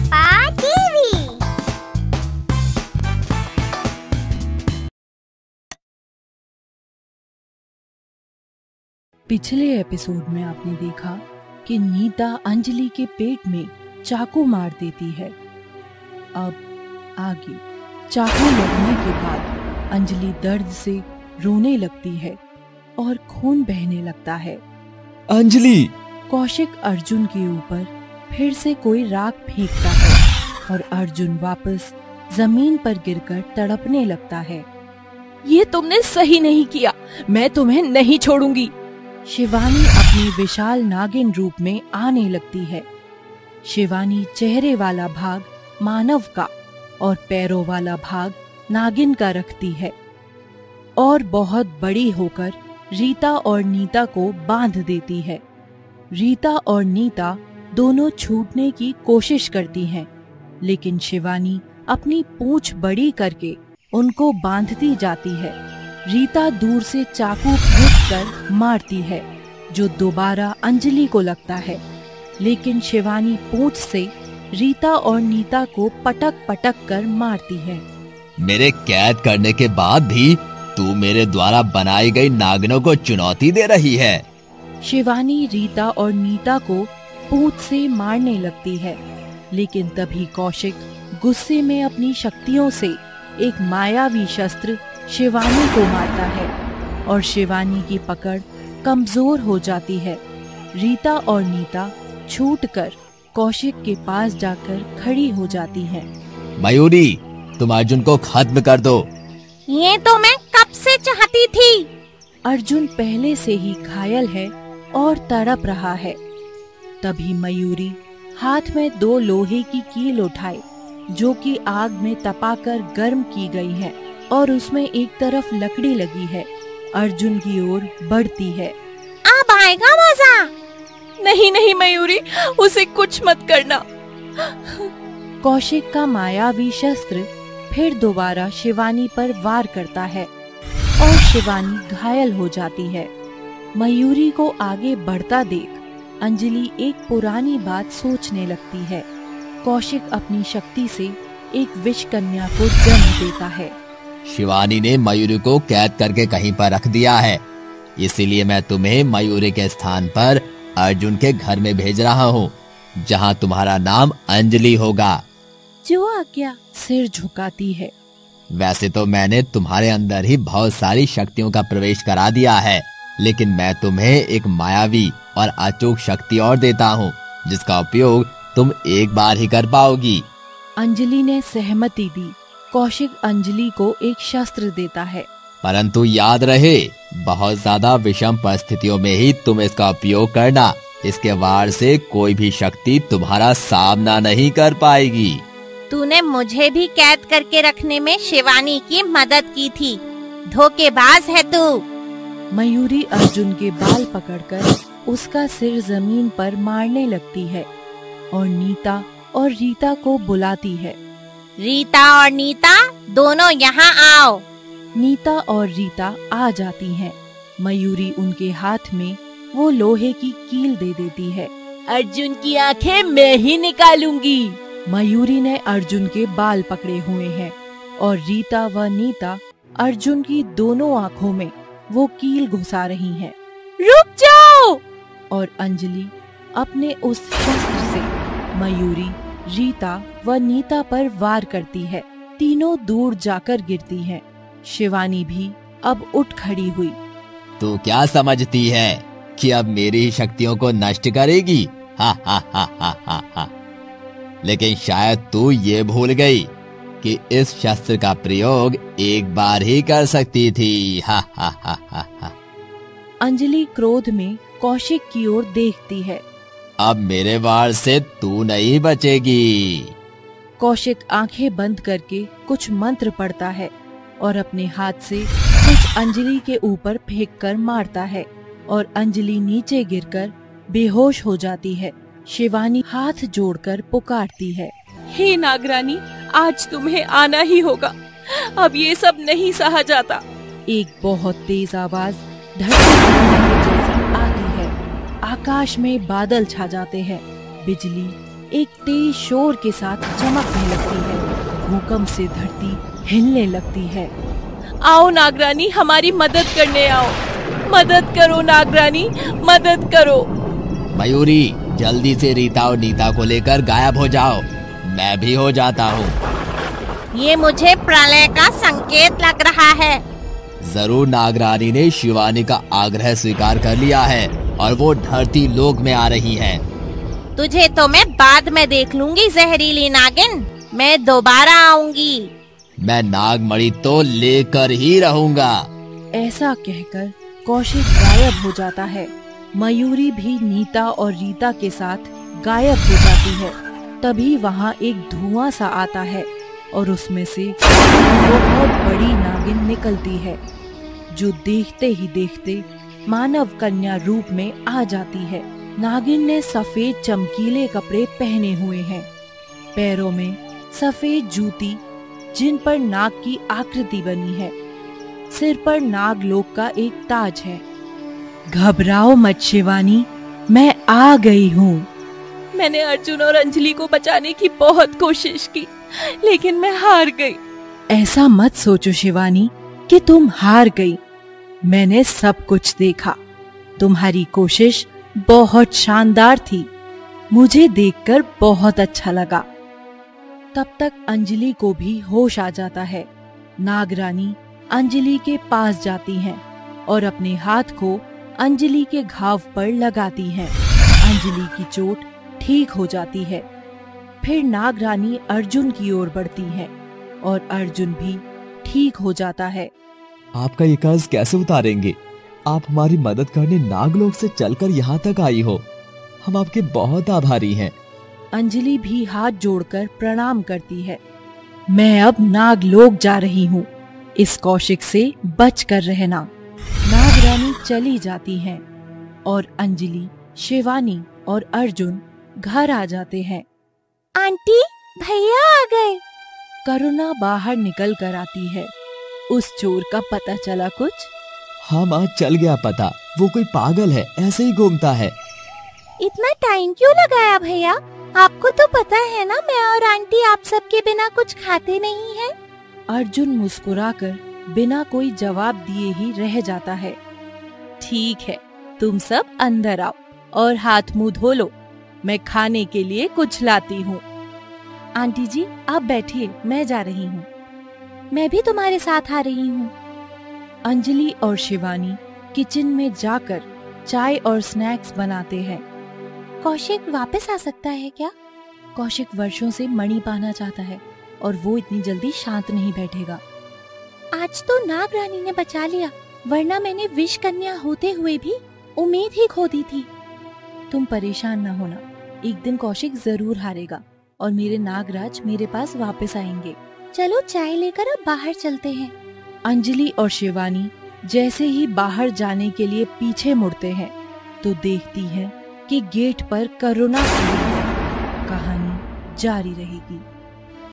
पापा टीवी। पिछले एपिसोड में आपने देखा कि नीता अंजलि के पेट में चाकू मार देती है। अब आगे चाकू लगने के बाद अंजलि दर्द से रोने लगती है और खून बहने लगता है। अंजलि! कौशिक अर्जुन के ऊपर फिर से कोई राख फेंकता है और अर्जुन वापस जमीन पर गिरकर तड़पने लगता है। ये तुमने सही नहीं किया, मैं तुम्हें नहीं छोड़ूंगी। शिवानी अपनी विशाल नागिन रूप में आने लगती है। शिवानी चेहरे वाला भाग मानव का और पैरों वाला भाग नागिन का रखती है और बहुत बड़ी होकर रीता और नीता को बांध देती है। रीता और नीता दोनों छूटने की कोशिश करती हैं, लेकिन शिवानी अपनी पूंछ बड़ी करके उनको बांधती जाती है। रीता दूर से चाकू फेंककर मारती है, जो दोबारा अंजलि को लगता है, लेकिन शिवानी पूंछ से रीता और नीता को पटक पटक कर मारती है। मेरे कैद करने के बाद भी तू मेरे द्वारा बनाई गई नागिनों को चुनौती दे रही है। शिवानी रीता और नीता को पूंछ से मारने लगती है, लेकिन तभी कौशिक गुस्से में अपनी शक्तियों से एक मायावी शस्त्र शिवानी को मारता है और शिवानी की पकड़ कमजोर हो जाती है। रीता और नीता छूटकर कौशिक के पास जाकर खड़ी हो जाती हैं। मयूरी, तुम अर्जुन को खत्म कर दो। ये तो मैं कब से चाहती थी। अर्जुन पहले से ही घायल है और तड़प रहा है। तभी मयूरी हाथ में 2 लोहे की कील उठाए, जो कि आग में तपाकर गर्म की गई है और उसमें एक तरफ लकड़ी लगी है, अर्जुन की ओर बढ़ती है। अब आएगा मजा। नहीं नहीं मयूरी, उसे कुछ मत करना। कौशिक का मायावी शस्त्र फिर दोबारा शिवानी पर वार करता है और शिवानी घायल हो जाती है। मयूरी को आगे बढ़ता देख अंजलि एक पुरानी बात सोचने लगती है। कौशिक अपनी शक्ति से एक विष कन्या को जन्म देता है। शिवानी ने मयूरी को कैद करके कहीं पर रख दिया है, इसीलिए मैं तुम्हें मयूरी के स्थान पर अर्जुन के घर में भेज रहा हूँ, जहाँ तुम्हारा नाम अंजलि होगा। जो आज्ञा। सिर झुकाती है। वैसे तो मैंने तुम्हारे अंदर ही बहुत सारी शक्तियों का प्रवेश करा दिया है, लेकिन मैं तुम्हें एक मायावी और अचूक शक्ति और देता हूँ, जिसका उपयोग तुम एक बार ही कर पाओगी। अंजलि ने सहमति दी। कौशिक अंजलि को एक शस्त्र देता है, परंतु याद रहे, बहुत ज्यादा विषम परिस्थितियों में ही तुम इसका उपयोग करना। इसके वार से कोई भी शक्ति तुम्हारा सामना नहीं कर पाएगी। तूने मुझे भी कैद करके रखने में शिवानी की मदद की थी। धोखेबाज है तू। मयूरी अर्जुन के बाल पकड़कर उसका सिर जमीन पर मारने लगती है और नीता और रीता को बुलाती है। रीता और नीता, दोनों यहाँ आओ। नीता और रीता आ जाती हैं। मयूरी उनके हाथ में वो लोहे की कील दे देती है। अर्जुन की आंखें मैं ही निकालूंगी। मयूरी ने अर्जुन के बाल पकड़े हुए हैं और रीता व नीता अर्जुन की दोनों आँखों में वो कील घुसा रही हैं। रुक जाओ! और अंजलि अपने उस शस्त्र से मयूरी, रीता व नीता पर वार करती है। तीनों दूर जाकर गिरती हैं। शिवानी भी अब उठ खड़ी हुई। तू क्या समझती है कि अब मेरी शक्तियों को नष्ट करेगी? हा हा हा हा हा हा। लेकिन शायद तू ये भूल गई कि इस शस्त्र का प्रयोग एक बार ही कर सकती थी। हा हा हा हा हा। अंजलि क्रोध में कौशिक की ओर देखती है। अब मेरे वार से तू नहीं बचेगी। कौशिक आंखें बंद करके कुछ मंत्र पढ़ता है और अपने हाथ से कुछ अंजलि के ऊपर फेंककर मारता है और अंजलि नीचे गिरकर बेहोश हो जाती है। शिवानी हाथ जोड़कर पुकारती है, हे नागरानी, आज तुम्हें आना ही होगा। अब ये सब नहीं सहा जाता। एक बहुत तेज आवाज धड़कन जैसी आती है। आकाश में बादल छा जाते हैं। बिजली एक तेज शोर के साथ चमकने लगती है। भूकंप से धरती हिलने लगती है। आओ नागरानी, हमारी मदद करने आओ। मदद करो नागरानी, मदद करो। मयूरी, जल्दी से रीता और नीता को लेकर गायब हो जाओ, मैं भी हो जाता हूँ। ये मुझे प्रलय का संकेत लग रहा है। जरूर नागरानी ने शिवानी का आग्रह स्वीकार कर लिया है और वो धरती लोक में आ रही है। तुझे तो मैं बाद में देख लूंगी जहरीली नागिन, मैं दोबारा आऊंगी। मैं नागमणि तो लेकर ही रहूंगा। ऐसा कहकर कौशिक गायब हो जाता है। मयूरी भी नीता और रीता के साथ गायब हो जाती है। तभी वहाँ एक धुआं सा आता है और उसमें से बहुत बड़ी नागिन निकलती है, जो देखते ही देखते मानव कन्या रूप में आ जाती है। नागिन ने सफेद चमकीले कपड़े पहने हुए हैं, पैरों में सफेद जूती जिन पर नाग की आकृति बनी है, सिर पर नागलोक का एक ताज है। घबराओ मत शिवानी, मैं आ गई हूँ। मैंने अर्जुन और अंजलि को बचाने की बहुत कोशिश की, लेकिन मैं हार गई। ऐसा मत सोचो शिवानी कि तुम हार गई। मैंने सब कुछ देखा। तुम्हारी कोशिश बहुत शानदार थी। मुझे देखकर बहुत अच्छा लगा। तब तक अंजलि को भी होश आ जाता है। नागरानी अंजलि के पास जाती हैं और अपने हाथ को अंजलि के घाव पर लगाती हैं। अंजलि की चोट ठीक हो जाती है। फिर नागरानी अर्जुन की ओर बढ़ती है और अर्जुन भी ठीक हो जाता है। आपका ये कर्ज कैसे उतारेंगे? आप हमारी मदद करने नागलोक से चलकर यहाँ तक आई हो, हम आपके बहुत आभारी हैं। अंजलि भी हाथ जोड़कर प्रणाम करती है। मैं अब नागलोक जा रही हूँ, इस कौशिक से बच कर रहना। नागरानी चली जाती हैं और अंजलि, शिवानी और अर्जुन घर आ जाते हैं। आंटी, भैया आ गए। करुणा बाहर निकल कर आती है। उस चोर का पता चला कुछ? हाँ माँ, चल गया पता। वो कोई पागल है, ऐसे ही घूमता है। इतना टाइम क्यों लगाया भैया? आपको तो पता है ना, मैं और आंटी आप सबके बिना कुछ खाते नहीं हैं। अर्जुन मुस्कुराकर बिना कोई जवाब दिए ही रह जाता है। ठीक है, तुम सब अंदर आओ और हाथ मुंह धो लो, मैं खाने के लिए कुछ लाती हूँ। आंटी जी आप बैठिए, मैं जा रही हूँ। मैं भी तुम्हारे साथ आ रही हूँ। अंजलि और शिवानी किचन में जाकर चाय और स्नैक्स बनाते हैं। कौशिक वापस आ सकता है क्या? कौशिक वर्षों से मणि पाना चाहता है और वो इतनी जल्दी शांत नहीं बैठेगा। आज तो नागरानी ने बचा लिया, वरना मैंने विष कन्या होते हुए भी उम्मीद ही खो दी थी। तुम परेशान न होना, एक दिन कौशिक जरूर हारेगा और मेरे नागराज मेरे पास वापस आएंगे। चलो चाय लेकर अब बाहर चलते हैं। अंजलि और शिवानी जैसे ही बाहर जाने के लिए पीछे मुड़ते हैं तो देखती है कि गेट पर करुणा खड़ी है। कहानी जारी रहेगी।